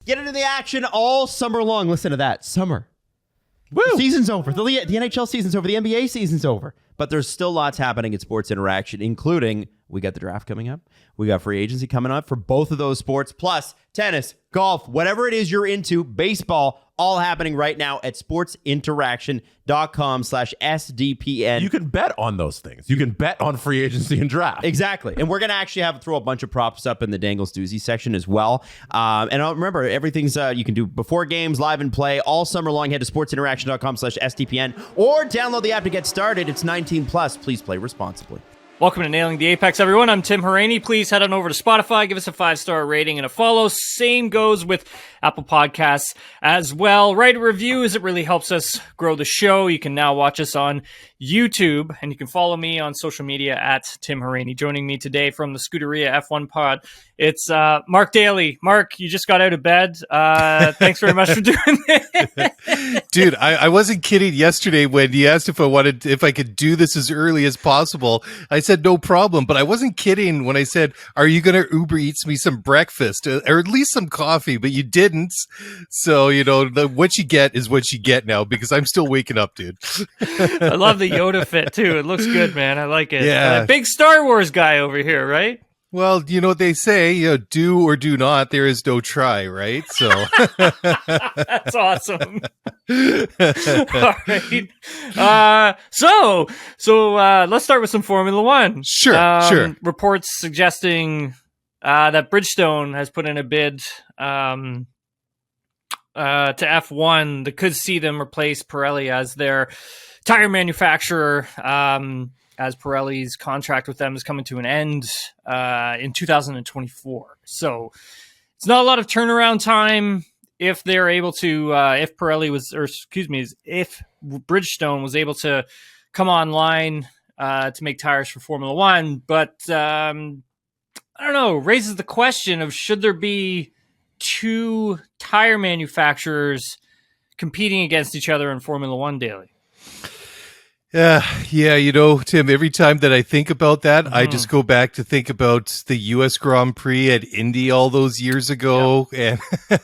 Get into the action all summer long. Listen to that. Summer. Woo! The season's over. The NHL season's over. The NBA season's over. But there's still lots happening in Sports Interaction, including we got the draft coming up. We got free agency coming up for both of those sports, plus tennis, golf, whatever it is you're into, baseball, all happening right now at sportsinteraction.com/SDPN. You can bet on those things. You can bet on free agency and draft. Exactly. And we're going to actually throw a bunch of props up in the Dangles Doozy section as well. And remember, everything's you can do before games, live and play all summer long. Head to sportsinteraction.com/SDPN or download the app to get started. It's 19 plus. Please play responsibly. Welcome to Nailing the Apex, everyone. I'm Tim Hauraney. Please head on over to Spotify, give us a 5-star rating and a follow. Same goes with Apple Podcasts as well. Write a review as it really helps us grow the show. You can now watch us on YouTube, and you can follow me on social media at Tim Hauraney. Joining me today from the Scuderia F1 Pod, it's Mark Dailey. Mark, you just got out of bed. Thanks very much for doing this. Dude, I wasn't kidding yesterday when you asked if I could do this as early as possible. I said no problem, but I wasn't kidding when I said, are you going to Uber Eats me some breakfast or at least some coffee? But you didn't. So, what you get is what you get now because I'm still waking up, dude. I love the Yoda fit too. It looks good, man. I like it. Yeah. Big Star Wars guy over here, right? Well, you know what they say, do or do not, there is no try, right? So that's awesome. All right. So let's start with some Formula One. Sure. Reports suggesting that Bridgestone has put in a bid to F1 that could see them replace Pirelli as their tire manufacturer, as Pirelli's contract with them is coming to an end in 2024. So it's not a lot of turnaround time if they're able to, if Bridgestone was able to come online to make tires for Formula One. But I don't know, raises the question of should there be two tire manufacturers competing against each other in Formula One daily? Yeah, Tim, every time that I think about that, I just go back to think about the U.S. Grand Prix at Indy all those years ago. Yeah.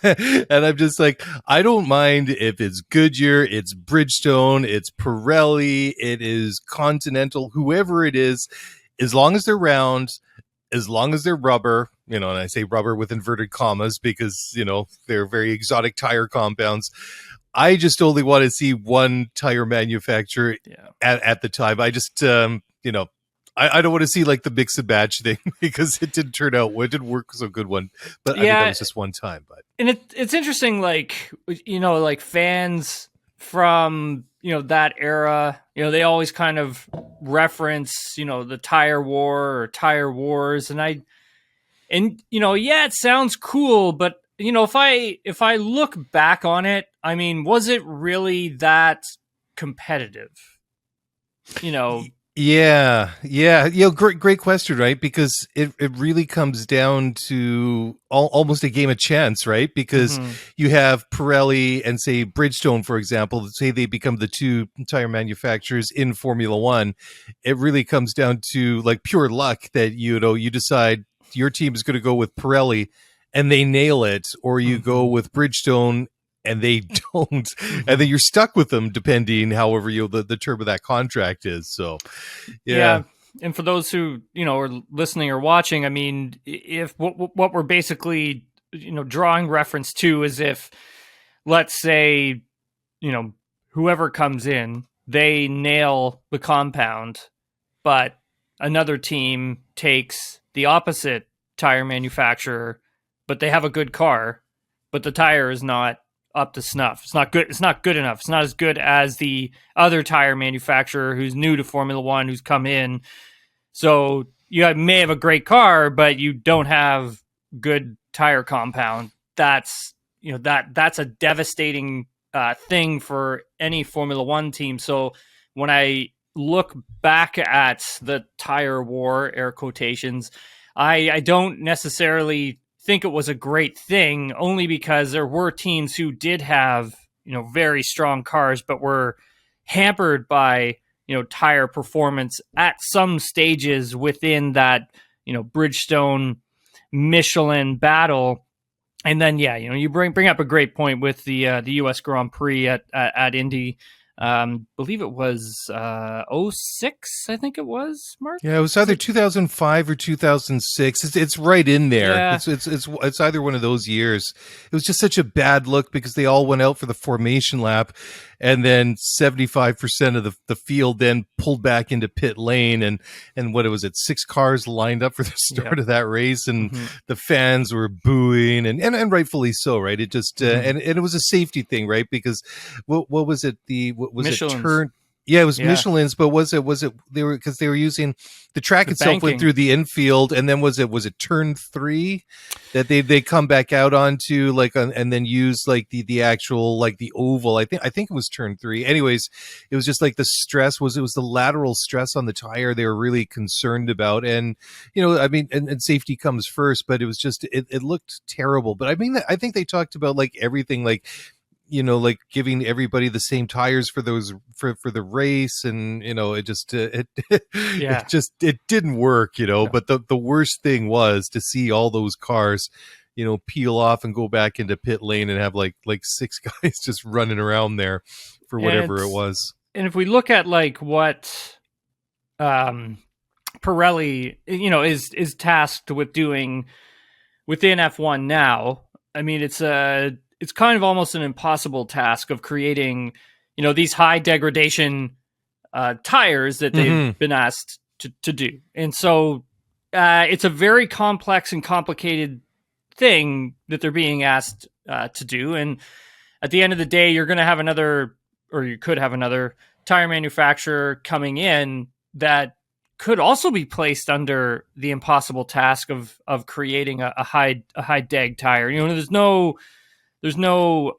And I'm just like, I don't mind if it's Goodyear, it's Bridgestone, it's Pirelli, it is Continental, whoever it is, as long as they're round, as long as they're rubber, and I say rubber with inverted commas because, they're very exotic tire compounds. I just only want to see one tire manufacturer at the time. I just, I don't want to see like the mix and match thing because it didn't turn out. It didn't work so good one, but I think that was just one time. But and it's interesting, like fans from that era, they always kind of reference the tire war or tire wars, and it sounds cool, but if I look back on it, I mean, was it really that competitive? Yeah. Great question, right? Because it really comes down to almost a game of chance, right? Because you have Pirelli and say Bridgestone, for example, say they become the two tire manufacturers in Formula One. It really comes down to like pure luck that, you decide your team is going to go with Pirelli and they nail it, or you go with Bridgestone and they don't, and then you're stuck with them depending however the term of that contract is. So yeah. And for those who are listening or watching, I mean, if what we're basically drawing reference to is if, let's say, whoever comes in, they nail the compound, but another team takes the opposite tire manufacturer, but they have a good car, but the tire is not up to snuff. It's not good. It's not good enough. It's not as good as the other tire manufacturer who's new to Formula One, who's come in. So you may have a great car, but you don't have good tire compound. That's a devastating thing for any Formula One team. So when I look back at the tire war, air quotations, I don't necessarily think it was a great thing, only because there were teams who did have, very strong cars, but were hampered by, tire performance at some stages within that, Bridgestone Michelin battle. And then, yeah, you bring up a great point with the U.S. Grand Prix at Indy. Believe it was '06, I think it was, Mark. Yeah, it was either 2005 or 2006. It's right in there. Yeah. It's either one of those years. It was just such a bad look because they all went out for the formation lap, and then 75% of the field then pulled back into pit lane, and what was it? 6 cars lined up for the start of that race, and the fans were booing, and rightfully so, right? It just and it was a safety thing, right? Because what was it? Was Michelin's. it turn? Yeah, it was Michelin's, but was it they were using the track itself banking. went through the infield, and then was it turn 3 that they come back out onto and then use the actual the oval. I think it was turn 3. Anyways, it was just the stress it was the lateral stress on the tire they were really concerned about, and I mean, and safety comes first, but it was just it looked terrible. But I mean, I think they talked about everything giving everybody the same tires for for the race, and it just it didn't work, No. But the worst thing was to see all those cars peel off and go back into pit lane and have like 6 guys just running around there for whatever it was. And if we look at what Pirelli is tasked with doing within F1 now, I mean, it's kind of almost an impossible task of creating, these high degradation tires that they've been asked to do. And so it's a very complex and complicated thing that they're being asked to do. And at the end of the day, you're going to have you could have another tire manufacturer coming in that could also be placed under the impossible task of creating a high deg tire. There's no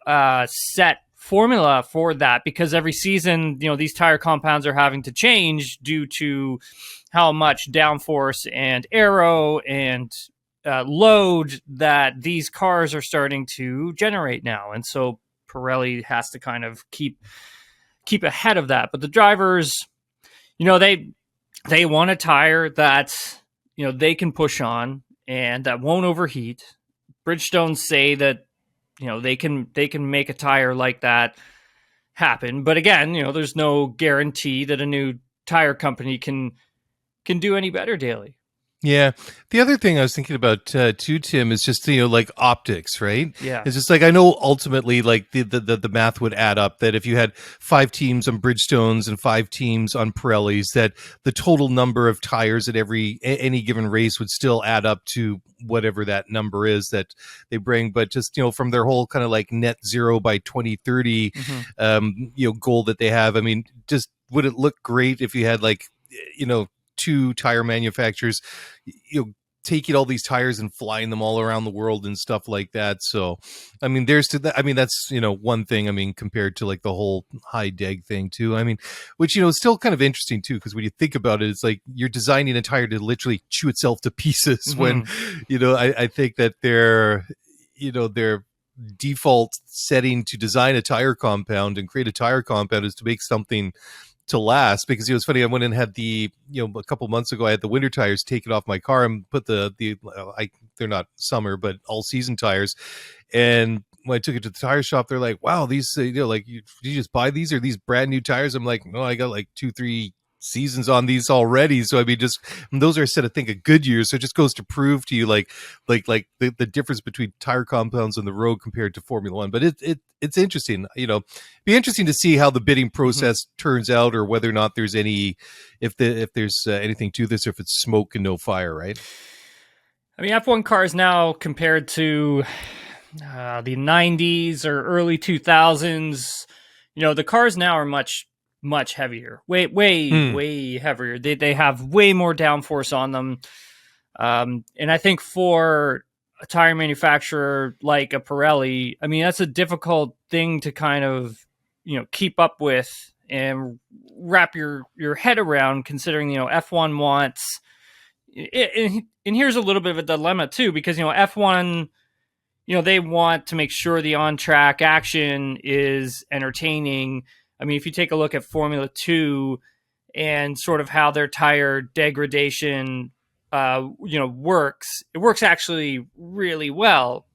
set formula for that, because every season, these tire compounds are having to change due to how much downforce and aero and load that these cars are starting to generate now. And so Pirelli has to kind of keep ahead of that. But the drivers, they want a tire that, they can push on and that won't overheat. Bridgestone say that, they can make a tire like that happen. But again, there's no guarantee that a new tire company can do any better, Daily. Yeah. The other thing I was thinking about too, Tim, is just optics, right? Yeah. It's just I know ultimately the math would add up that if you had 5 teams on Bridgestones and 5 teams on Pirellis, that the total number of tires at any given race would still add up to whatever that number is that they bring. But just from their whole kind of net zero by 2030 goal that they have, I mean, just would it look great if you had 2 tire manufacturers taking all these tires and flying them all around the world and stuff like that. So I mean, that's one thing, I mean, compared to the whole high deg thing too, I mean, which is still kind of interesting too, because when you think about it, it's you're designing a tire to literally chew itself to pieces when I think that their default setting to design a tire compound and create a tire compound is to make something to last. Because it was funny, I went and had a couple months ago, I had the winter tires taken off my car and put they're not summer but all season tires, and when I took it to the tire shop, they're like, wow, these did you just buy these, or these brand new tires? I'm like, no, I got 2-3 seasons on these already. So I mean, just those are a set of a good years. So it just goes to prove to you the difference between tire compounds on the road compared to Formula One. But it's interesting, be interesting to see how the bidding process turns out, or whether or not there's if there's anything to this, or if it's smoke and no fire, right? I mean, F1 cars now compared to the 90s or early 2000s, the cars now are much heavier, way heavier. They have way more downforce on them. And I think for a tire manufacturer like a Pirelli, I mean, that's a difficult thing to kind of, keep up with and wrap your head around, considering, F1 wants, and here's a little bit of a dilemma too, because, F1, they want to make sure the on-track action is entertaining. I mean, if you take a look at Formula 2 and sort of how their tire degradation, works, it works actually really well.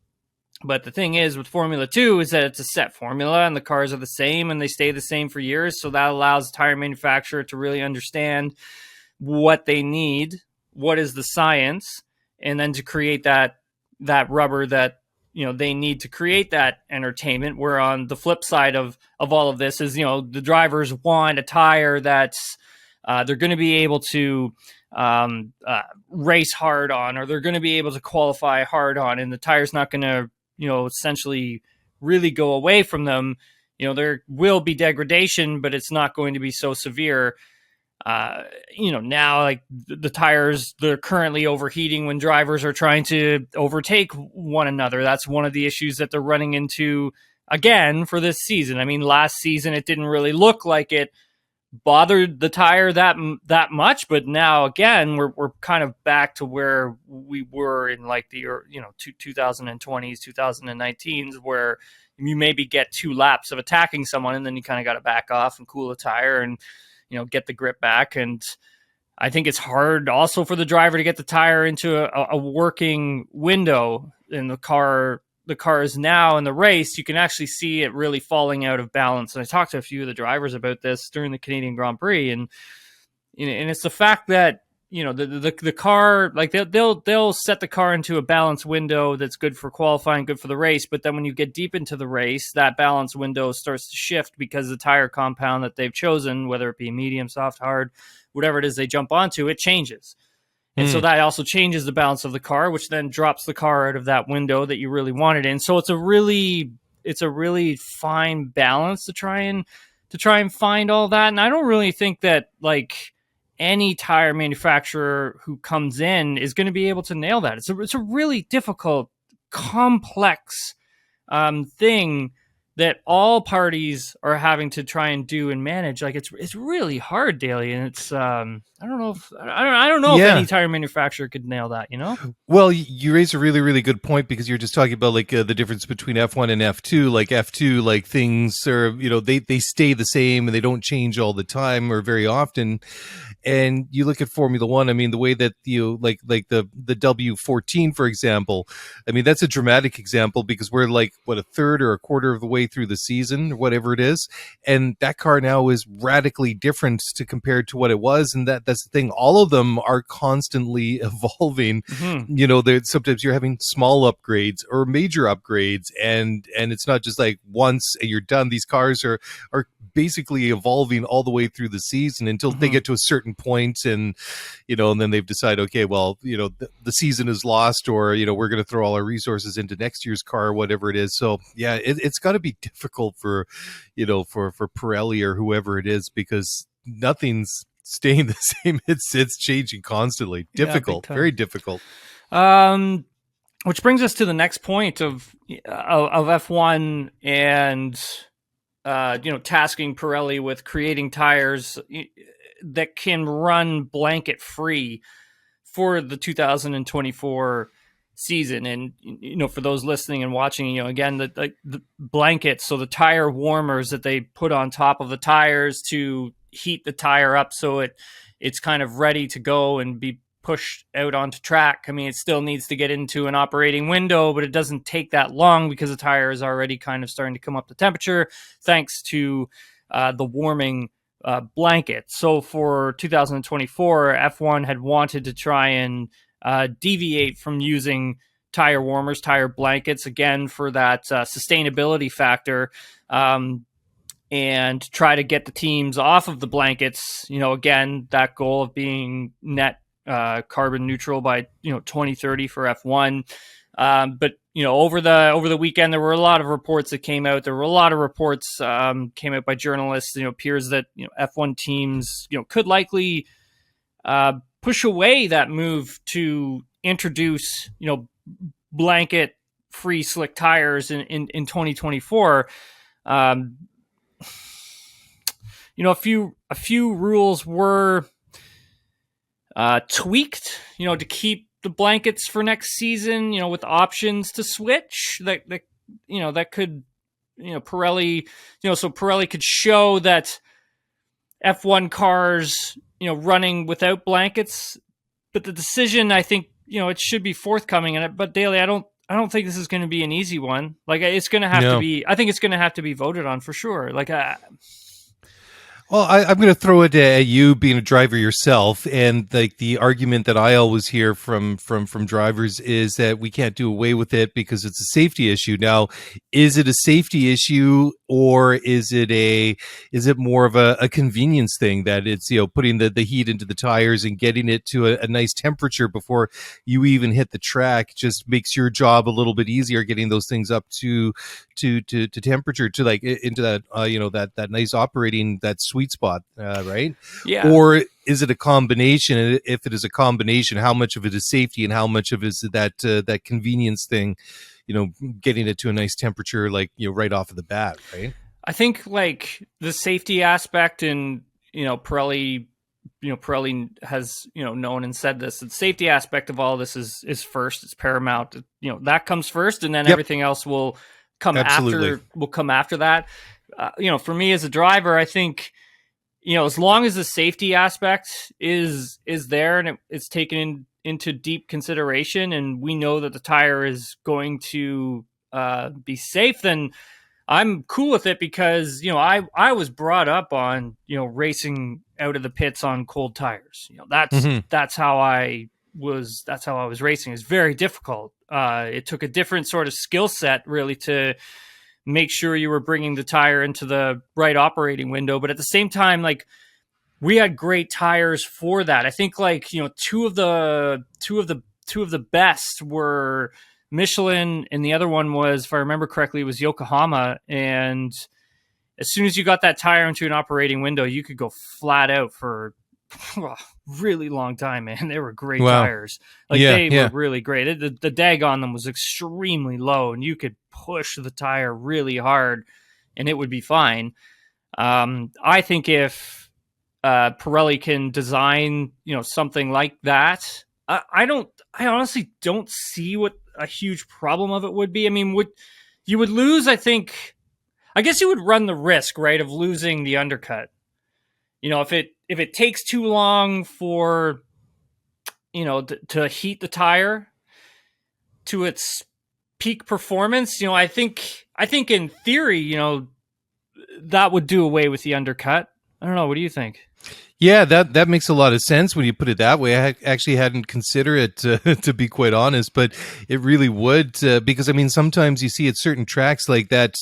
But the thing is with Formula 2 is that it's a set formula and the cars are the same and they stay the same for years. So that allows the tire manufacturer to really understand what they need, what is the science, and then to create that rubber that they need to create that entertainment. Where on the flip side of all of this is, the drivers want a tire that's they're going to be able to race hard on, or they're going to be able to qualify hard on, and the tire's not going to essentially really go away from them. There will be degradation, but it's not going to be so severe. Now, like the tires, they're currently overheating when drivers are trying to overtake one another. That's one of the issues that they're running into again for this season. I mean, last season, it didn't really look like it bothered the tire that much, but now again we're kind of back to where we were in like the 2020s 2019s, where you maybe get 2 laps of attacking someone and then you kind of got to back off and cool the tire and get the grip back. And I think it's hard also for the driver to get the tire into a working window. In the car is now in the race, you can actually see it really falling out of balance. And I talked to a few of the drivers about this during the Canadian Grand Prix, and it's the fact that the car, like they'll set the car into a balance window that's good for qualifying, good for the race. But then when you get deep into the race, that balance window starts to shift because the tire compound that they've chosen, whether it be medium, soft, hard, whatever it is they jump onto, it changes. And so that also changes the balance of the car, which then drops the car out of that window that you really wanted in. So it's a really fine balance to try and find all that. And I don't really think that like any tire manufacturer who comes in is going to be able to nail that. It's a really difficult, complex thing that all parties are having to try and do and manage. Like it's really hard, Daily, and it's I don't know if any tire manufacturer could nail that. Well, you raise a really, really good point, because you're just talking about like the difference between F1 and F2. Like F2, like things are they stay the same and they don't change all the time or very often. And you look at Formula One, I mean, the way that like the W14, for example, I mean, that's a dramatic example because we're like, a third or a quarter of the way through the season or whatever it is. And that car now is radically different compared to what it was. And that's the thing. All of them are constantly evolving. Mm-hmm. Sometimes you're having small upgrades or major upgrades. And it's not just like once you're done. These cars are basically evolving all the way through the season until they get to a certain point, and and then they've decided, okay, well, the season is lost, or we're going to throw all our resources into next year's car or whatever it is. So yeah, it's got to be difficult for for Pirelli or whoever it is, because nothing's staying the same. It's changing constantly. Difficult, very difficult. Which brings us to the next point of F1 and tasking Pirelli with creating tires that can run blanket free for the 2024 season. And for those listening and watching, again, the blankets, so the tire warmers that they put on top of the tires to heat the tire up so it's kind of ready to go and be pushed out onto track. I mean, it still needs to get into an operating window, but it doesn't take that long because the tire is already kind of starting to come up to temperature thanks to the warming blanket. So for 2024, F1 had wanted to try and deviate from using tire warmers, tire blankets, again, for that sustainability factor, and try to get the teams off of the blankets. Again, that goal of being net carbon neutral by 2030 for F1. But over the weekend, there were a lot of reports that came out. There were a lot of reports came out by journalists. Appears that F1 teams could likely push away that move to introduce blanket free slick tires in 2024. A few rules were tweaked, to keep the blankets for next season, with options to switch that could, Pirelli, so Pirelli could show that F1 cars, running without blankets, but the decision, I think, it should be forthcoming. But Daily, I don't think this is going to be an easy one. Like it's going to have to be. I think it's going to have to be voted on for sure. Like Well, I'm going to throw it at you, being a driver yourself, and like the argument that I always hear from drivers is that we can't do away with it because it's a safety issue. Now, is it a safety issue, or is it more of a convenience thing that it's, you know, putting the heat into the tires and getting it to a nice temperature before you even hit the track just makes your job a little bit easier, getting those things up to temperature, to like into that that nice operating, that sweet spot, right? Yeah. Or is it a combination? And if it is a combination, how much of it is safety and how much of it is that convenience thing, you know, getting it to a nice temperature, like, you know, right off of the bat, right? I think like the safety aspect, and Pirelli has known and said this. The safety aspect of all this is first. It's paramount. That comes first, and then everything else will come after. Will come after that. For me as a driver, I think as long as the safety aspect is there and it's taken into deep consideration, and we know that the tire is going to be safe, then I'm cool with it, because I was brought up on racing out of the pits on cold tires. That's how I was racing. It's very difficult. It took a different sort of skill set really to make sure you were bringing the tire into the right operating window, but at the same time, like, we had great tires for that. I think two of the best were Michelin, and the other one was, if I remember correctly, it was Yokohama. And as soon as you got that tire into an operating window, you could go flat out for a really long time, man. They were great tires. They were really great. The dag on them was extremely low, and you could push the tire really hard and it would be fine. I think if Pirelli can design, something like that, I honestly don't see what a huge problem of it would be. I mean, you would lose, I guess you would run the risk, right, of losing the undercut. If it takes too long for, to heat the tire to its peak performance, I think in theory, that would do away with the undercut. I don't know. What do you think? Yeah, that makes a lot of sense when you put it that way. I actually hadn't considered it, to be quite honest, but it really would, because I mean, sometimes you see at certain tracks like that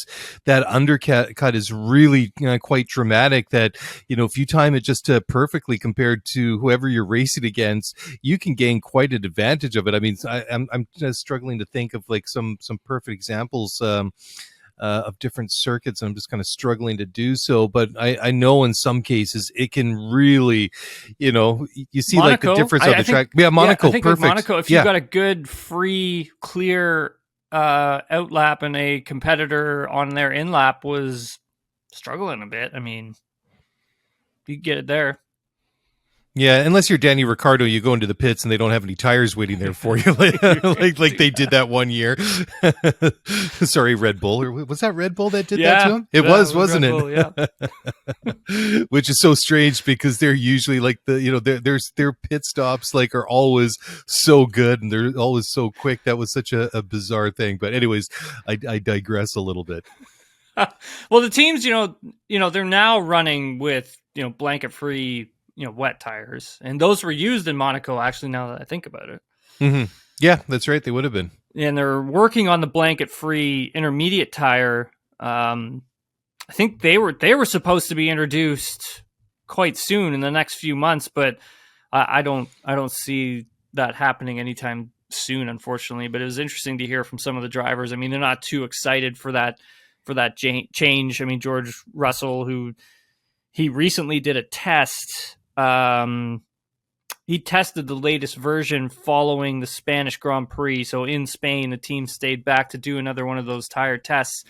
undercut is really quite dramatic, that, if you time it just perfectly compared to whoever you're racing against, you can gain quite an advantage of it. I mean, I'm just struggling to think of like some perfect examples, of different circuits. I'm just kind of struggling to do so, but I know in some cases it can really, you see Monaco, like the difference of the track. Yeah, Monaco, I think perfect. Monaco, if you've got a good, free, clear outlap, and a competitor on their in-lap was struggling a bit, I mean, you get it there. Yeah, unless you're Daniel Ricciardo, you go into the pits and they don't have any tires waiting there for you, like they did that one year. Sorry, Red Bull. Or was that Red Bull that did that to him? It was, wasn't it? Bull, yeah. Which is so strange, because they're usually like their pit stops like are always so good and they're always so quick. That was such a bizarre thing. But anyways, I digress a little bit. Well, the teams, they're now running with blanket free, wet tires, and those were used in Monaco, actually, now that I think about it. Mm-hmm. Yeah, that's right. They would have been. And they're working on the blanket free intermediate tire. I think they were supposed to be introduced quite soon, in the next few months, but I don't see that happening anytime soon, unfortunately. But it was interesting to hear from some of the drivers. I mean, they're not too excited for that change. I mean, George Russell, he recently did a test. He tested the latest version following the Spanish Grand Prix. So in Spain, the team stayed back to do another one of those tire tests.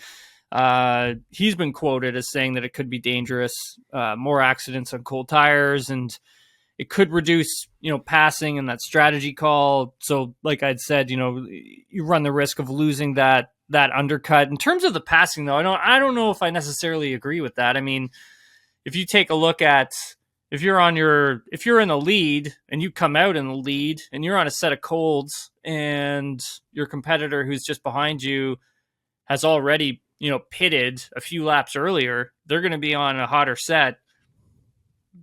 He's been quoted as saying that it could be dangerous, more accidents on cold tires, and it could reduce, passing and that strategy call. So like I'd said, you run the risk of losing that undercut. In terms of the passing, though, I don't know if I necessarily agree with that. I mean, if you take a look at, if you're in the lead and you come out in the lead and you're on a set of colds and your competitor who's just behind you has already, pitted a few laps earlier, they're going to be on a hotter set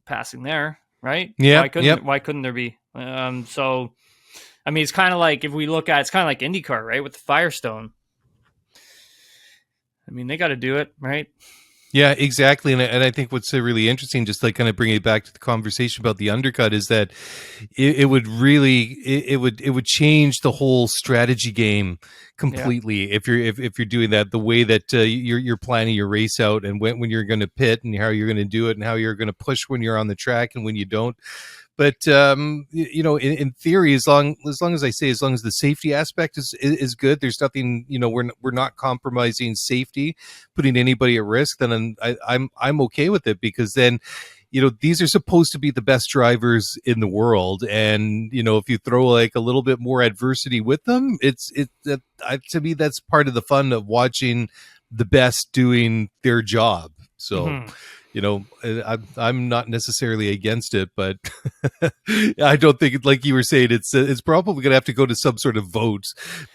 passing there, right? Yeah. Why couldn't there be? So, I mean, it's kind of like, if we look at, it's kind of like IndyCar, right? With the Firestone. I mean, they got to do it, right? Yeah, exactly. And I think what's really interesting, just like kind of bringing it back to the conversation about the undercut, is that it would really, it would change the whole strategy game completely if you're doing that, the way that you're planning your race out, and when you're going to pit and how you're going to do it and how you're going to push when you're on the track and when you don't. But in theory, as long as the safety aspect is good, there's nothing. We're not compromising safety, putting anybody at risk. Then I'm okay with it, because then, these are supposed to be the best drivers in the world, and if you throw like a little bit more adversity with them, to me, that's part of the fun of watching the best doing their job. So. I'm not necessarily against it, but I don't think, like you were saying, it's probably going to have to go to some sort of vote,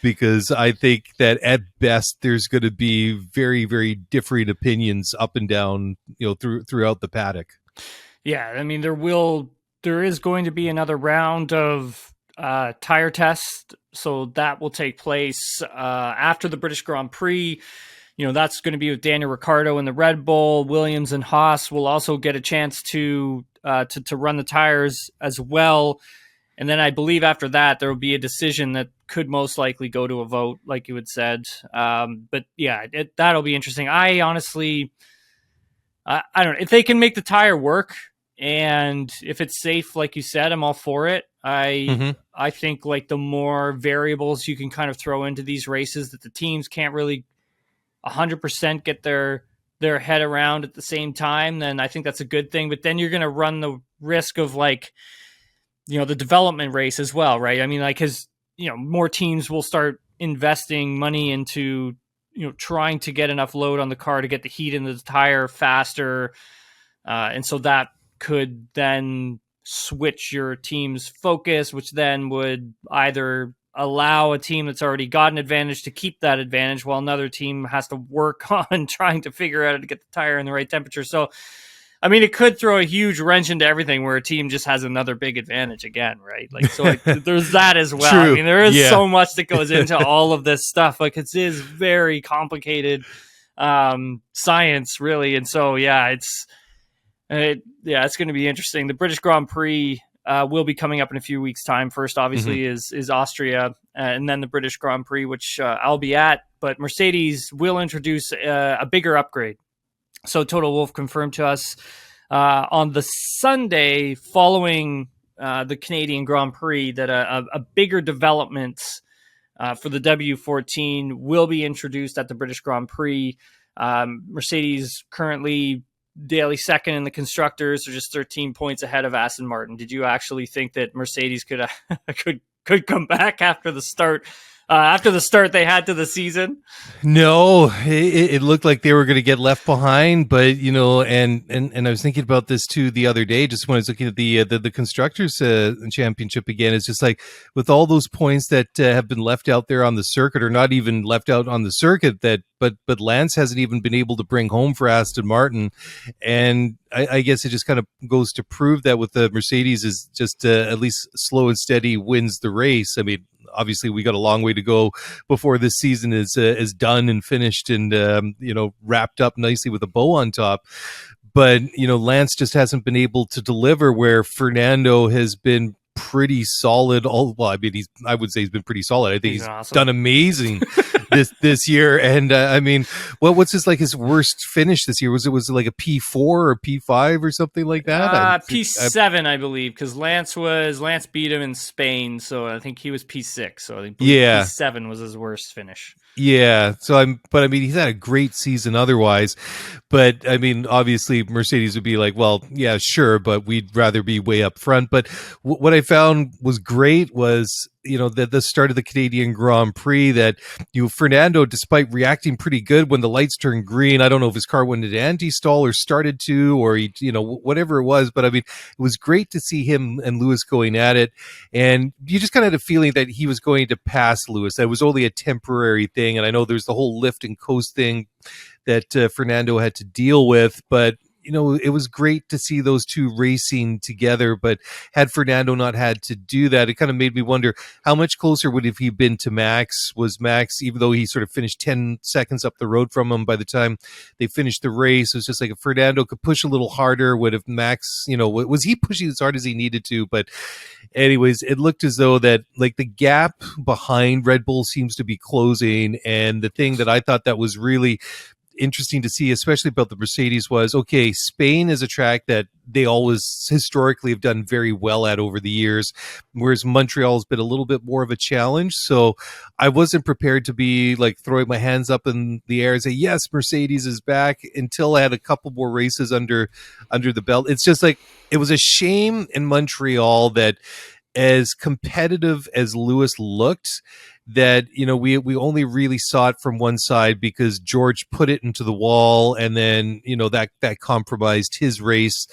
because I think that at best there's going to be very, very differing opinions up and down, throughout the paddock. Yeah, I mean, there is going to be another round of tire tests, so that will take place after the British Grand Prix. That's going to be with Daniel Ricciardo in the Red Bull. Williams and Haas will also get a chance to run the tires as well. And then I believe after that, there will be a decision that could most likely go to a vote, like you had said. But yeah, that'll be interesting. I honestly, I don't know if they can make the tire work, and if it's safe, like you said, I'm all for it. I think like the more variables you can kind of throw into these races that the teams can't really 100% get their head around at the same time, then I think that's a good thing. But then you're going to run the risk of the development race as well, right? I mean, because more teams will start investing money into trying to get enough load on the car to get the heat into the tire faster, and so that could then switch your team's focus, which then would either allow a team that's already got an advantage to keep that advantage, while another team has to work on trying to figure out how to get the tire in the right temperature. So, I mean, it could throw a huge wrench into everything, where a team just has another big advantage again, right? There's that as well. True. I mean, there is so much that goes into all of this stuff. It is very complicated science, really. And so, it's going to be interesting. The British Grand Prix will be coming up in a few weeks' time. First, obviously, is Austria, and then the British Grand Prix, which I'll be at. But Mercedes will introduce a bigger upgrade. So Toto Wolff confirmed to us on the Sunday following the Canadian Grand Prix that a bigger development for the W14 will be introduced at the British Grand Prix. Mercedes currently Daily second in the constructors, are just 13 points ahead of Aston Martin. Did you actually think that Mercedes could come back after the start they had to the season? No, it looked like they were going to get left behind, but and I was thinking about this too the other day, just when I was looking at the constructors championship again. It's just like, with all those points that have been left out there on the circuit, or not even left out on the circuit, but Lance hasn't even been able to bring home for Aston Martin. And I guess it just kind of goes to prove that with the Mercedes is just at least slow and steady wins the race. I mean, obviously we got a long way to go before this season is done and finished and wrapped up nicely with a bow on top. But Lance just hasn't been able to deliver, where Fernando has been pretty solid. I would say he's been pretty solid. I think he's awesome. Done amazing this year. And I mean, what's his worst finish this year? Was it like a P4 or P5 or something like that? P7, I believe, because Lance beat him in Spain, so I think he was P6. So I think P7 was his worst finish. Yeah. But I mean, he's had a great season otherwise. But I mean, obviously Mercedes would be like, well, yeah, sure, but we'd rather be way up front. But what I found was great was the start of the Canadian Grand Prix that Fernando, despite reacting pretty good when the lights turned green, I don't know if his car went into anti-stall or started to, or he, whatever it was, but I mean, it was great to see him and Lewis going at it, and you just kind of had a feeling that he was going to pass Lewis. That was only a temporary thing, and I know there's the whole lift and coast thing that Fernando had to deal with, but it was great to see those two racing together. But had Fernando not had to do that, it kind of made me wonder how much closer would have he been to Max? Was Max, even though he sort of finished 10 seconds up the road from him by the time they finished the race, it was just like if Fernando could push a little harder, would have Max, was he pushing as hard as he needed to? But anyways, it looked as though that like the gap behind Red Bull seems to be closing. And the thing that I thought that was really interesting to see, especially about the Mercedes, was okay, Spain is a track that they always historically have done very well at over the years, whereas Montreal has been a little bit more of a challenge. So I wasn't prepared to be like throwing my hands up in the air and say, yes, Mercedes is back, until I had a couple more races under the belt. It's just like, it was a shame in Montreal that as competitive as Lewis looked, that we only really saw it from one side because George put it into the wall, and then that compromised his race.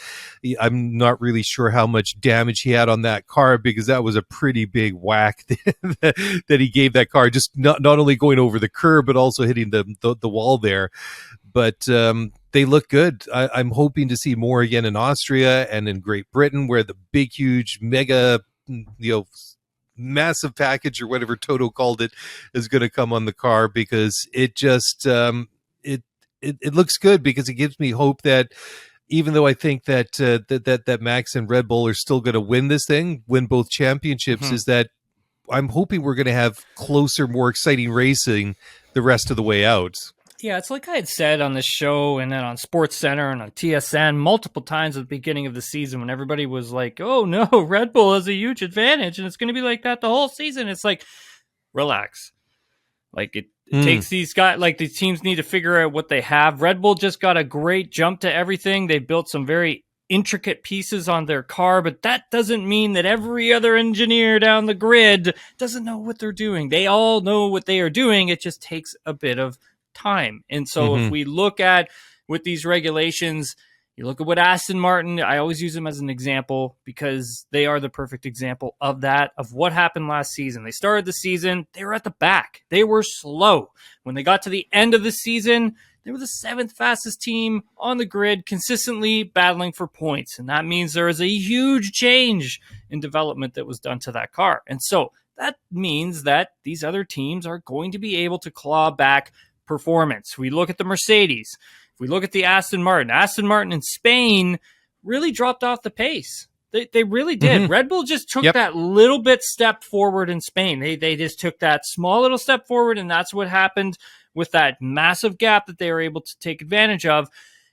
I'm not really sure how much damage he had on that car, because that was a pretty big whack that he gave that car, just not only going over the curb but also hitting the wall there. But they look good. I'm hoping to see more again in Austria and in Great Britain, where the big, huge, mega, massive package, or whatever Toto called it, is going to come on the car, because it just it looks good, because it gives me hope that even though I think that that Max and Red Bull are still going to win this thing, win both championships, is that I'm hoping we're going to have closer, more exciting racing the rest of the way out. Yeah, it's like I had said on this show and then on Sports Center and on TSN multiple times at the beginning of the season, when everybody was like, oh no, Red Bull has a huge advantage and it's going to be like that the whole season. It's like, relax. Like it takes these guys, like the teams need to figure out what they have. Red Bull just got a great jump to everything. They built some very intricate pieces on their car, but that doesn't mean that every other engineer down the grid doesn't know what they're doing. They all know what they are doing. It just takes a bit of time. And so if we look at with these regulations, you look at what Aston Martin, I always use them as an example because they are the perfect example of that, of what happened last season. They started the season, they were at the back. They were slow. When they got to the end of the season, they were the 7th fastest team on the grid, consistently battling for points. And that means there is a huge change in development that was done to that car. And so that means that these other teams are going to be able to claw back performance. We look at the Mercedes. If we look at the Aston Martin in Spain really dropped off the pace. They really did. Red Bull just took that little bit step forward in Spain. They just took that small little step forward, and that's what happened with that massive gap that they were able to take advantage of.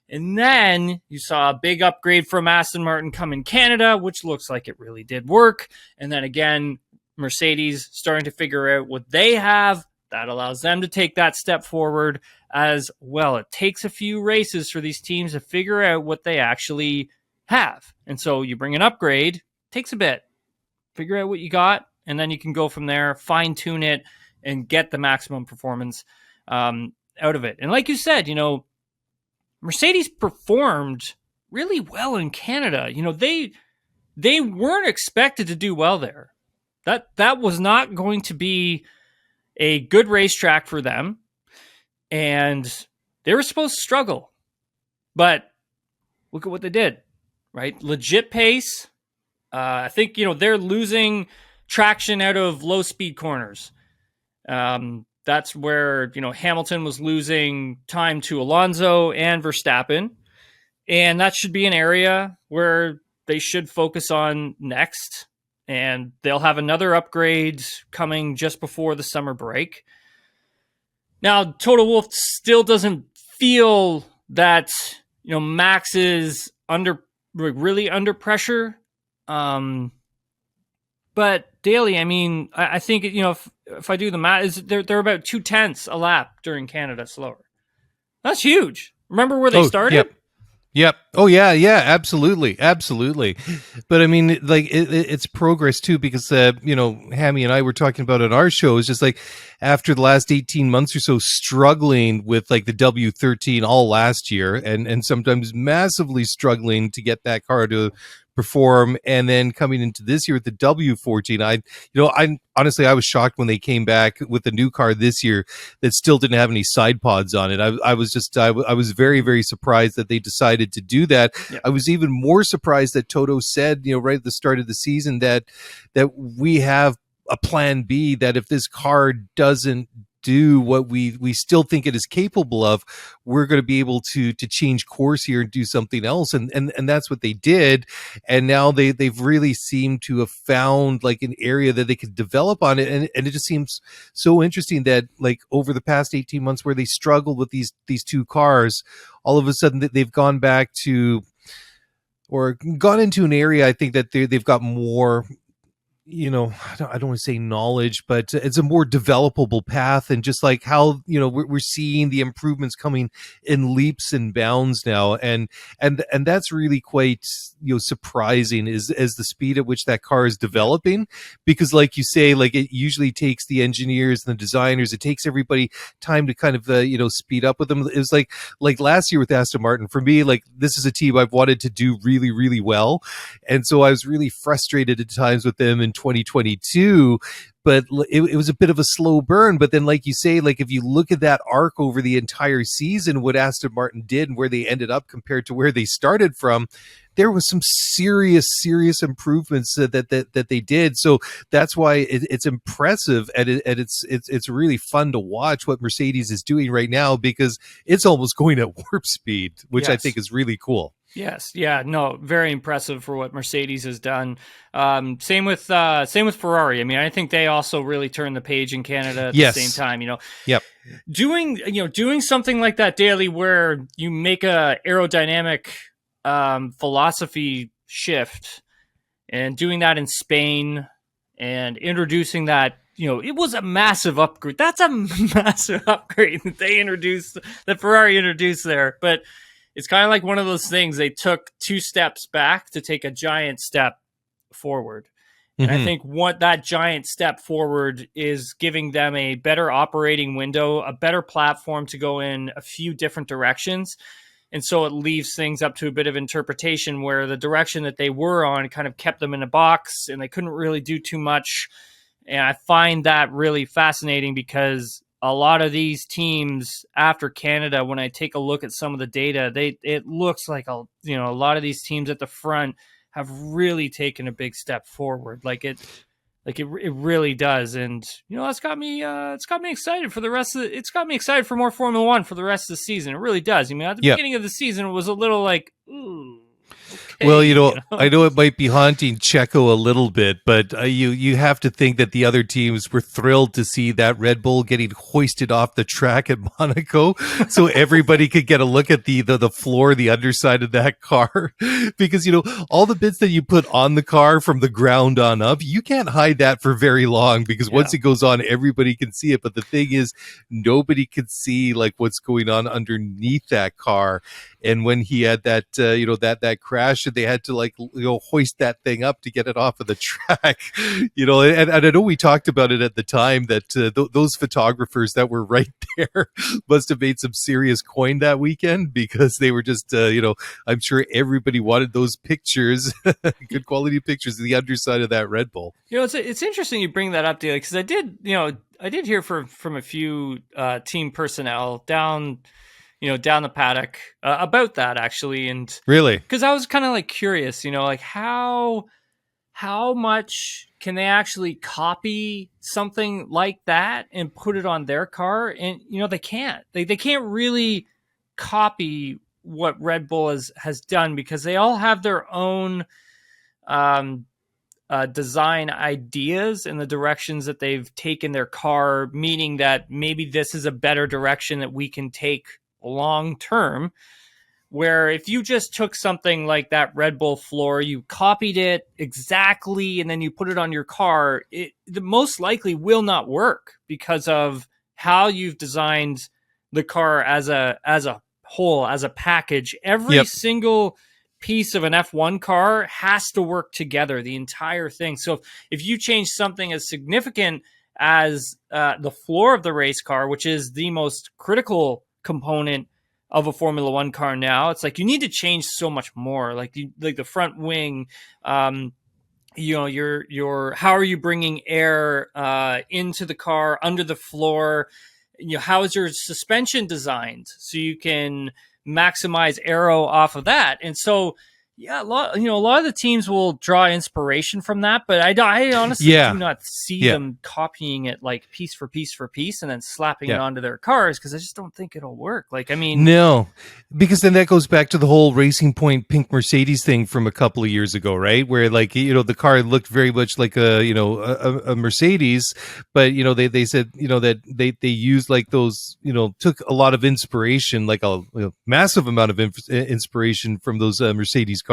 And then you saw a big upgrade from Aston Martin come in Canada, which looks like it really did work. And then again, Mercedes starting to figure out what they have. That allows them to take that step forward as well. It takes a few races for these teams to figure out what they actually have. And so you bring an upgrade, takes a bit, figure out what you got, and then you can go from there, fine tune it, and get the maximum performance out of it. And like you said, Mercedes performed really well in Canada. They weren't expected to do well there. That was not going to be a good racetrack for them, and they were supposed to struggle. But look at what they did, right? Legit pace. I think, they're losing traction out of low-speed corners. That's where, Hamilton was losing time to Alonso and Verstappen, and that should be an area where they should focus on next. And they'll have another upgrade coming just before the summer break. Now, Toto Wolff still doesn't feel that, Max is really under pressure. But Dailey, I think, if I do the math, they're about 0.2 a lap during Canada slower. That's huge. Remember where they started? Yep. Yep. Oh yeah, yeah, absolutely, absolutely. But I mean, like it's progress too, because Hammy and I were talking about on our show. It's just like after the last 18 months or so, struggling with like the W13 all last year, and sometimes massively struggling to get that car to perform, and then coming into this year with the W14. I honestly I was shocked when they came back with the new car this year that still didn't have any side pods on it. I was very, very surprised that they decided to do that. Yep. I was even more surprised that Toto said, right at the start of the season that we have a plan B, that if this car doesn't do what we still think it is capable of, we're going to be able to change course here and do something else, and that's what they did. And now they've really seemed to have found like an area that they could develop on it, and it just seems so interesting that like over the past 18 months where they struggled with these two cars, all of a sudden they've gone back to, or gone into an area, I think that they've got more, I don't want to say knowledge, but it's a more developable path, and just like how, we're seeing the improvements coming in leaps and bounds now. And that's really quite, surprising is the speed at which that car is developing, because like you say, like it usually takes the engineers and the designers, it takes everybody time to kind of, speed up with them. It was like last year with Aston Martin, for me, like this is a team I've wanted to do really, really well. And so I was really frustrated at times with them in 2022, but it was a bit of a slow burn. But then, like you say, like if you look at that arc over the entire season, what Aston Martin did and where they ended up compared to where they started from, there was some serious improvements that they did. So that's why it's impressive, and it's really fun to watch what Mercedes is doing right now, because it's almost going at warp speed, which I think is really cool. Yes. Yeah. No, very impressive for what Mercedes has done. Same with Ferrari. I mean, I think they also really turned the page in Canada at the same time, Yep. Doing something like that daily, where you make a aerodynamic philosophy shift, and doing that in Spain and introducing that, it was a massive upgrade. That's a massive upgrade that Ferrari introduced there. But it's kind of like one of those things, they took 2 steps back to take a giant step forward. And I think what that giant step forward is giving them a better operating window, a better platform to go in a few different directions. And so it leaves things up to a bit of interpretation, where the direction that they were on kind of kept them in a box and they couldn't really do too much. And I find that really fascinating, because a lot of these teams after Canada, when I take a look at some of the data, it looks like a lot of these teams at the front have really taken a big step forward. It really does. And it's got me excited for the rest of it's got me excited for more Formula One for the rest of the season. It really does. I mean, at the beginning of the season, it was a little like, ooh. Okay, well, I know it might be haunting Checo a little bit, but you have to think that the other teams were thrilled to see that Red Bull getting hoisted off the track at Monaco, so everybody could get a look at the floor, the underside of that car, because all the bits that you put on the car from the ground on up, you can't hide that for very long, because once it goes on, everybody can see it. But the thing is, nobody could see like what's going on underneath that car. And when he had that, that crash, and they had to hoist that thing up to get it off of the track, and I know we talked about it at the time that those photographers that were right there must have made some serious coin that weekend, because they were just, I'm sure everybody wanted those pictures, good quality pictures of the underside of that Red Bull. It's interesting you bring that up, Daly, because I did hear from a few team personnel down the paddock about that, actually. And really, because I was kind of like curious, like how much can they actually copy something like that and put it on their car? And they can't. They can't really copy what Red Bull has done, because they all have their own design ideas and the directions that they've taken their car, meaning that maybe this is a better direction that we can take long term. Where if you just took something like that Red Bull floor, you copied it exactly, and then you put it on your car, it most likely will not work, because of how you've designed the car as a whole, as a package. Every single piece of an F1 car has to work together, the entire thing. So if you change something as significant as the floor of the race car, which is the most critical component of a Formula One car now, it's like you need to change so much more. Like the front wing, your how are you bringing air into the car, under the floor? How is your suspension designed so you can maximize aero off of that? And so, a lot of the teams will draw inspiration from that, but I honestly do not see them copying it like piece for piece for piece and then slapping it onto their cars, because I just don't think it'll work. Like, I mean, no, because then that goes back to the whole Racing Point pink Mercedes thing from a couple of years ago, right? Where the car looked very much like a Mercedes, but they said that they used like those, took a lot of inspiration, like a massive amount of inspiration from those Mercedes cars,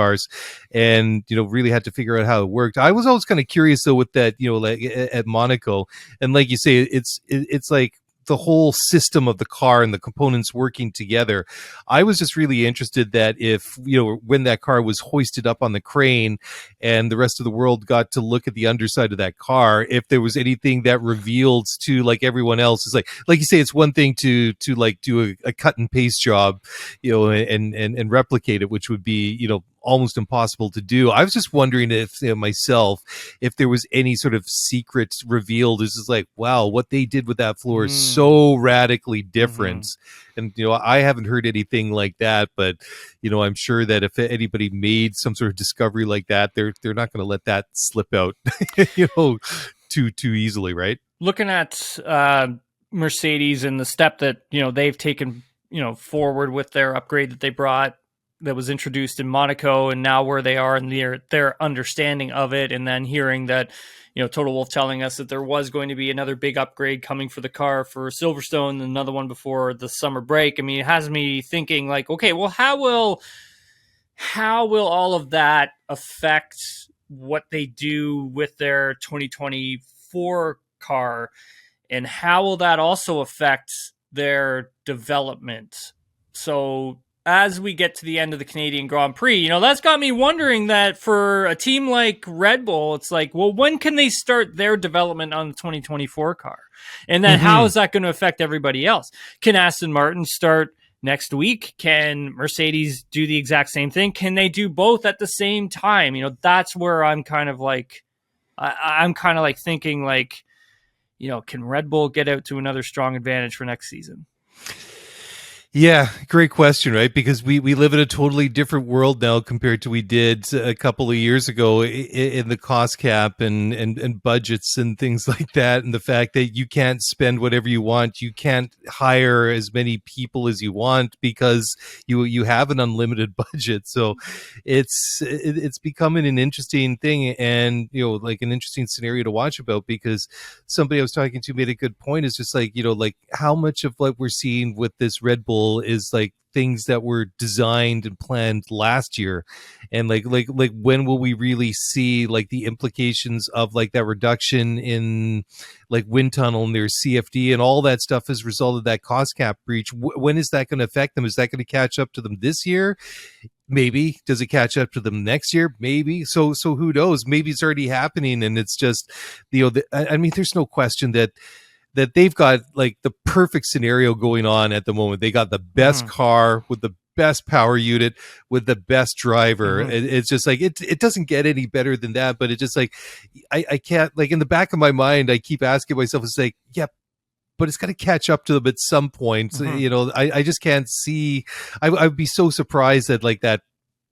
and really had to figure out how it worked. I was always kind of curious though with that, like at Monaco, and like you say, it's like the whole system of the car and the components working together. I was just really interested that if, when that car was hoisted up on the crane and the rest of the world got to look at the underside of that car, if there was anything that revealed to like everyone else, is like you say, it's one thing to like do a cut and paste job, and replicate it, which would be, almost impossible to do. I was just wondering if myself, if there was any sort of secret revealed. This is like, wow, what they did with that floor is so radically different. And I haven't heard anything like that, but I'm sure that if anybody made some sort of discovery like that, they're not going to let that slip out too easily, right? Looking at Mercedes and the step that they've taken forward with their upgrade that they brought, that was introduced in Monaco, and now where they are in their understanding of it, and then hearing that, Total Wolff telling us that there was going to be another big upgrade coming for the car for Silverstone, another one before the summer break. I mean, it has me thinking like, okay, well, how will all of that affect what they do with their 2024 car, and how will that also affect their development? So as we get to the end of the Canadian Grand Prix, that's got me wondering that for a team like Red Bull, it's like, well, when can they start their development on the 2024 car? And then how is that going to affect everybody else? Can Aston Martin start next week? Can Mercedes do the exact same thing? Can they do both at the same time? That's where I'm kind of like, I'm kind of like thinking like, can Red Bull get out to another strong advantage for next season? Yeah, great question, right? Because we live in a totally different world now compared to we did a couple of years ago in the cost cap and budgets and things like that, and the fact that you can't spend whatever you want, you can't hire as many people as you want because you have an unlimited budget. So it's becoming an interesting thing, and like an interesting scenario to watch about, because somebody I was talking to made a good point. Is just like like how much of what we're seeing with this Red Bull is like things that were designed and planned last year, and like when will we really see like the implications of like that reduction in like wind tunnel and their CFD and all that stuff as a result of that cost cap breach? When is that going to affect them? Is that going to catch up to them this year? Maybe. Does it catch up to them next year? Maybe. So who knows? Maybe it's already happening, and it's just I mean, there's no question that they've got like the perfect scenario going on at the moment. They got the best car with the best power unit with the best driver. It's just like, it doesn't get any better than that, but it's just like, I can't, like, in the back of my mind, I keep asking myself, it's like, yeah, but it's got to catch up to them at some point. I just can't see, I'd be so surprised that like that,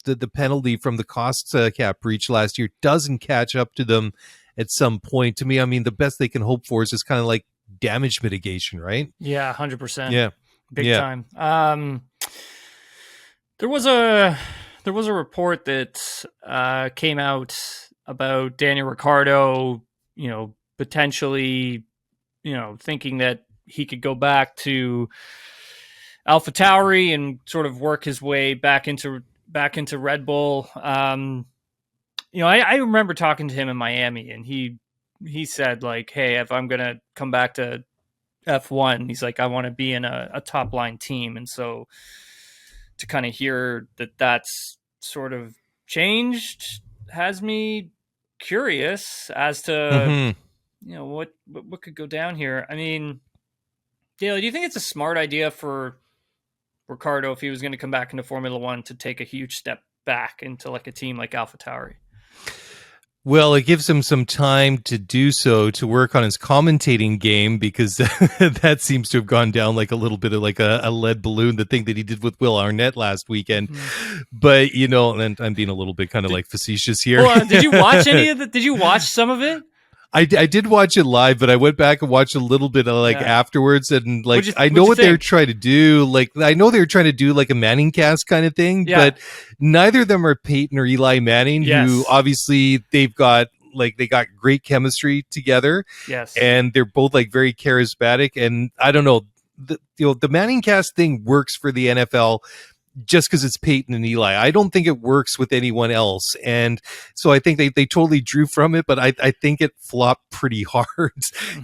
the penalty from the cost cap breach last year doesn't catch up to them at some point. To me, I mean, the best they can hope for is just kind of like damage mitigation, right? Yeah, 100%. Yeah, big time. There was a report that came out about Daniel Ricciardo, potentially, thinking that he could go back to AlphaTauri and sort of work his way back into Red Bull. I remember talking to him in Miami, and he said like, hey, if I'm going to come back to F1, he's like, I want to be in a top line team. And so to kind of hear that that's sort of changed has me curious as to what could go down here. I mean, Daly, do you think it's a smart idea for Ricciardo, if he was going to come back into Formula One, to take a huge step back into like a team like AlphaTauri? Well, it gives him some time to do so, to work on his commentating game, because that seems to have gone down like a little bit of like a lead balloon, the thing that he did with Will Arnett last weekend. But, and I'm being a little bit kind of like facetious here. Well, did you watch any of it? Did you watch some of it? I did watch it live, but I went back and watched a little bit of afterwards, and like I know what they're trying to do. Like I know they're trying to do like a Manning cast kind of thing, but neither of them are Peyton or Eli Manning, who obviously they got great chemistry together. Yes, and they're both like very charismatic. And I don't know, the Manning cast thing works for the NFL just because it's Peyton and Eli. I don't think it works with anyone else. And so I think they totally drew from it, but I think it flopped pretty hard.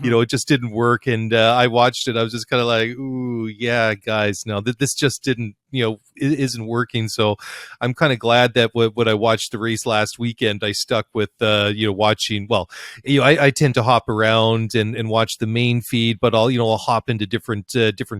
It just didn't work. And I watched it. I was just kind of like, ooh, yeah, guys, no, this just didn't, it isn't working. So I'm kind of glad that when I watched the race last weekend, I stuck with, watching. Well, I tend to hop around and watch the main feed, but I'll hop into different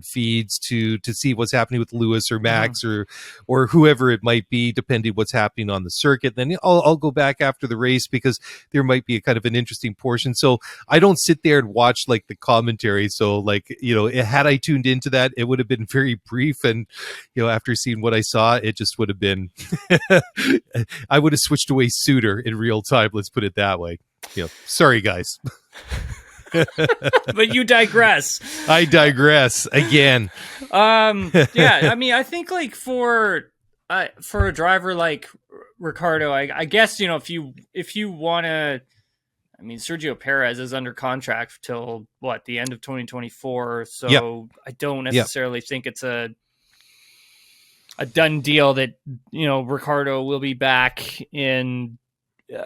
feeds to see what's happening with Lewis or Max or whoever it might be, depending what's happening on the circuit. Then I'll go back after the race because there might be a kind of an interesting portion. So I don't sit there and watch like the commentary. So like, had I tuned into that, it would have been very brief. And, after seeing what I saw, it just would have been, I would have switched away sooner in real time. Let's put it that way. Sorry, guys. But you digress. I digress again. Yeah, I mean, I think like for a driver like Ricciardo, I guess, if you want to, I mean, Sergio Perez is under contract till the end of 2024. So I don't necessarily think it's a done deal that, Ricciardo will be back in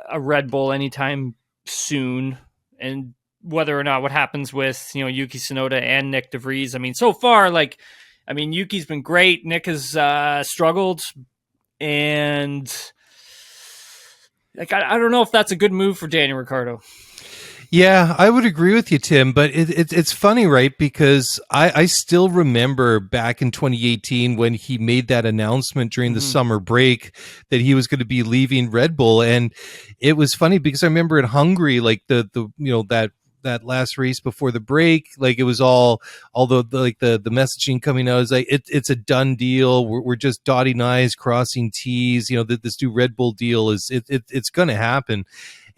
a Red Bull anytime soon. And whether or not what happens with, Yuki Tsunoda and Nick DeVries. I mean, so far, Yuki's been great. Nick has struggled. And I don't know if that's a good move for Daniel Ricciardo. Yeah, I would agree with you, Tim, but it's funny, right? Because I still remember back in 2018 when he made that announcement during the summer break that he was going to be leaving Red Bull. And it was funny because I remember in Hungary, like that last race before the break, like it was the messaging coming out is like, it's a done deal. We're just dotting I's, crossing T's, this new Red Bull deal it's going to happen.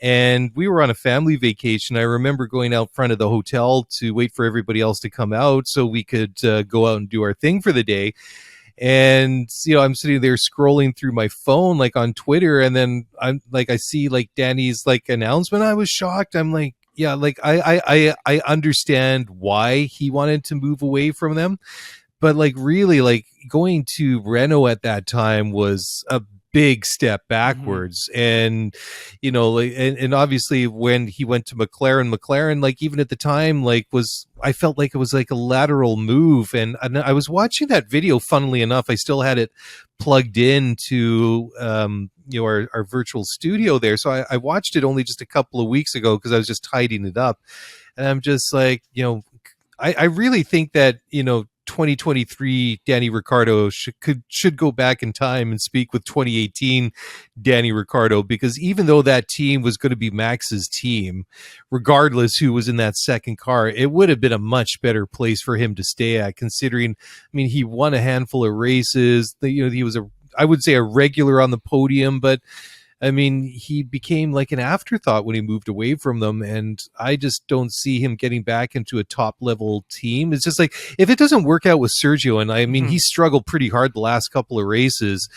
And we were on a family vacation. I remember going out front of the hotel to wait for everybody else to come out so we could go out and do our thing for the day. And, I'm sitting there scrolling through my phone, like on Twitter. And then I'm like, I see like Danny's like announcement. I was shocked. I'm like, yeah, like I understand why he wanted to move away from them. But like really like going to Renault at that time was a big step backwards. And and obviously when he went to McLaren, like even at the time, like I felt like it was like a lateral move. And I was watching that video, funnily enough, I still had it plugged into our virtual studio there, so I watched it only just a couple of weeks ago because I was just tidying it up. And I'm just like, I really think that 2023 Danny Ricciardo should go back in time and speak with 2018 Danny Ricciardo, because even though that team was going to be Max's team, regardless who was in that second car, it would have been a much better place for him to stay at, considering, I mean, he won a handful of races. He was I would say a regular on the podium, but I mean, he became like an afterthought when he moved away from them, and I just don't see him getting back into a top-level team. It's just like, if it doesn't work out with Sergio, and I mean, he struggled pretty hard the last couple of races,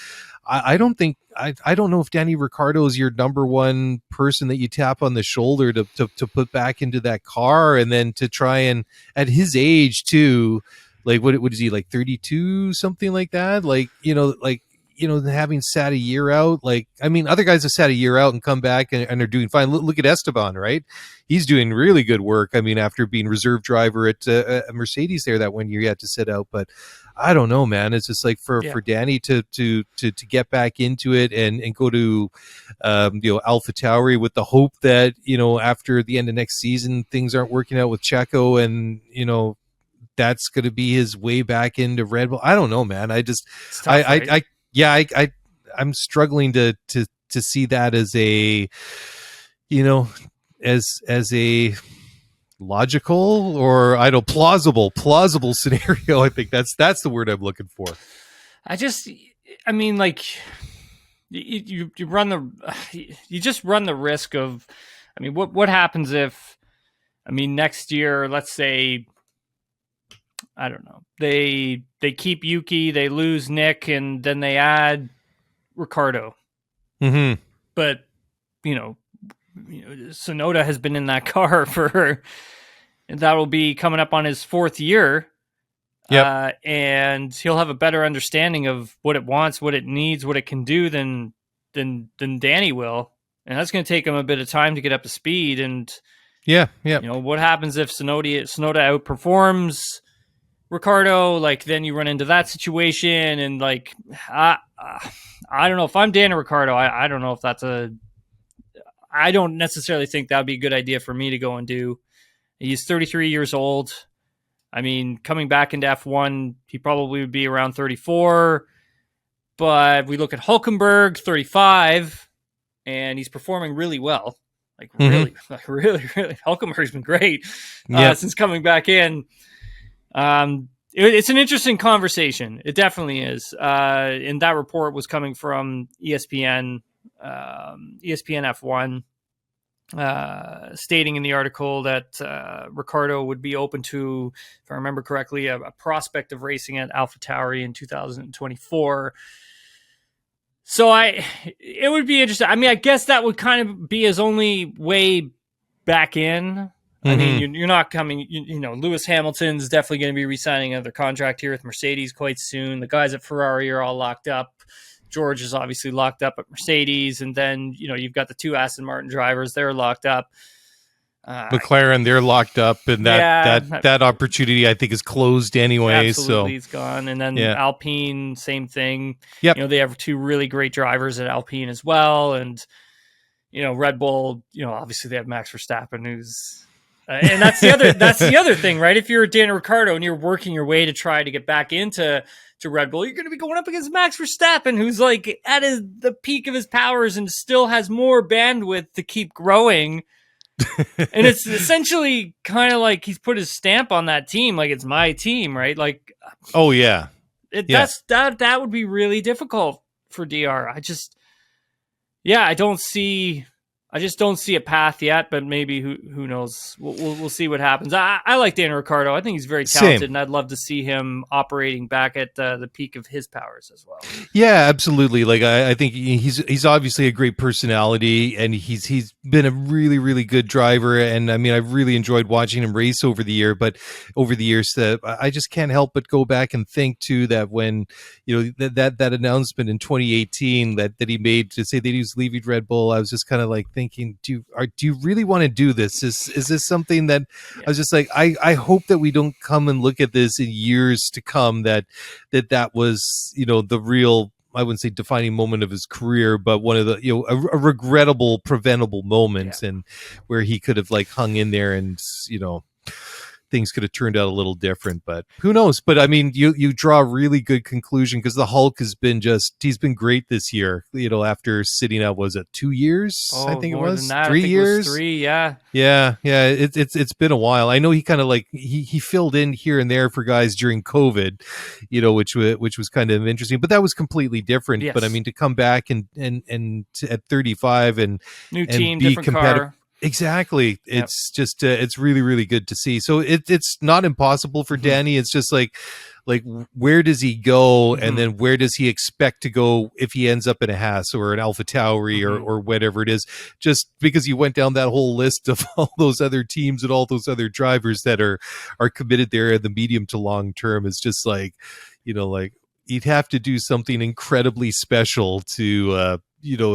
I don't know if Danny Ricciardo is your number one person that you tap on the shoulder to put back into that car, and then to try and, at his age too, like what is he, like 32, something like that? Like, having sat a year out, like, I mean, other guys have sat a year out and come back and are doing fine. Look at Esteban, right? He's doing really good work. I mean, after being reserve driver at Mercedes there that one year, he had to sit out. But I don't know, man. It's just like for Yeah. Danny to get back into it and go to AlphaTauri with the hope that after the end of next season things aren't working out with Checo, and that's going to be his way back into Red Bull. I don't know, man. I just It's tough, right? I'm struggling to see that as a as a logical or plausible scenario. I think that's the word I'm looking for. I mean, like you just run the risk of, I mean, what happens if, I mean, next year, let's say, I don't know, they keep Yuki, they lose Nick, and then they add Ricciardo. Mm-hmm. But Tsunoda has been in that car and that'll be coming up on his 4th year. Yep. And he'll have a better understanding of what it wants, what it needs, what it can do than Danny will. And that's going to take him a bit of time to get up to speed. And yeah. What happens if Tsunoda outperforms Ricciardo? Like, then you run into that situation, and like, I don't know if I'm Daniel Ricciardo. I don't know if I don't necessarily think that'd be a good idea for me to go and do. He's 33 years old. I mean, coming back into F1, he probably would be around 34. But we look at Hülkenberg, 35, and he's performing really well. Really. Hülkenberg's been great since coming back in. It's an interesting conversation. It definitely is. And that report was coming from ESPN F1, stating in the article that Ricciardo would be open to, if I remember correctly, a prospect of racing at AlphaTauri in 2024. So it would be interesting. I mean, I guess that would kind of be his only way back in. I mean, you're not coming, Lewis Hamilton's definitely going to be re-signing another contract here with Mercedes quite soon. The guys at Ferrari are all locked up. George is obviously locked up at Mercedes. And then, you've got the 2 Aston Martin drivers. They're locked up. McLaren, they're locked up, and that opportunity, I think, is closed anyway. Absolutely, it's gone. And then Alpine, same thing. Yep. They have 2 really great drivers at Alpine as well. And, Red Bull, obviously they have Max Verstappen, who's... and that's the other thing, right? If you're Daniel Ricciardo and you're working your way to try to get back into Red Bull, you're going to be going up against Max Verstappen, who's like at the peak of his powers and still has more bandwidth to keep growing. And it's essentially kind of like he's put his stamp on that team, like it's my team, right? Like, oh yeah, that would be really difficult for DR. I just don't see a path yet, but maybe who knows? We'll see what happens. I like Daniel Ricciardo. I think he's very talented, and I'd love to see him operating back at the peak of his powers as well. Yeah, absolutely. Like I think he's obviously a great personality, and he's been a really, really good driver. And I mean, I've really enjoyed watching him race over the years. That I just can't help but go back and think too that when that announcement in 2018 that he made to say that he was leaving Red Bull, I was just kind of like thinking, do you really want to do this? Is this something that I was just like, I hope that we don't come and look at this in years to come that was the real, I wouldn't say defining moment of his career, but one of the a regrettable preventable moments, and where he could have like hung in there and things could have turned out a little different, but who knows? But I mean, you draw a really good conclusion, because the Hulk he's been great this year, after sitting out, was it 2 years? I think it was 3 years. 3, yeah. It's been a while. I know he kind of like he filled in here and there for guys during COVID, which was kind of interesting, but that was completely different. Yes. But I mean, to come back and at 35 and new team, be different competitive. car. Exactly. It's just it's really, really good to see. So it's not impossible for Danny. It's just like where does he go, and then where does he expect to go if he ends up in a Haas or an AlphaTauri or whatever it is? Just because you went down that whole list of all those other teams and all those other drivers that are committed there in the medium to long term, is just like you'd have to do something incredibly special to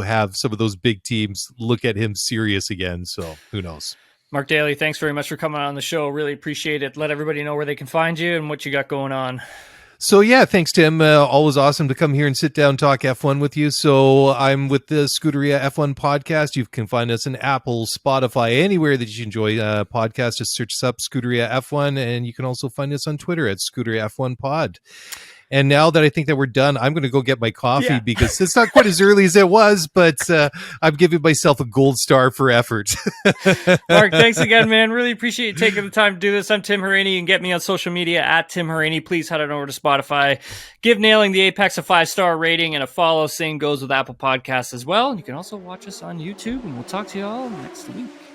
have some of those big teams look at him serious again. So who knows? Mark Dailey, thanks very much for coming on the show. Really appreciate it. Let everybody know where they can find you and what you got going on. So yeah, thanks, Tim. Always awesome to come here and sit down, talk F1 with you. So I'm with the Scuderia F1 podcast. You can find us in Apple, Spotify, anywhere that you enjoy podcasts. Just search us up Scuderia F1, and you can also find us on Twitter at Scuderia F1 Pod. And now that I think that we're done, I'm going to go get my coffee because it's not quite as early as it was, but I'm giving myself a gold star for effort. Mark, thanks again, man. Really appreciate you taking the time to do this. I'm Tim Hauraney. You can get me on social media at Tim Hauraney. Please head on over to Spotify. Give Nailing the Apex a 5-star rating and a follow. Same goes with Apple Podcasts as well. You can also watch us on YouTube, and we'll talk to you all next week.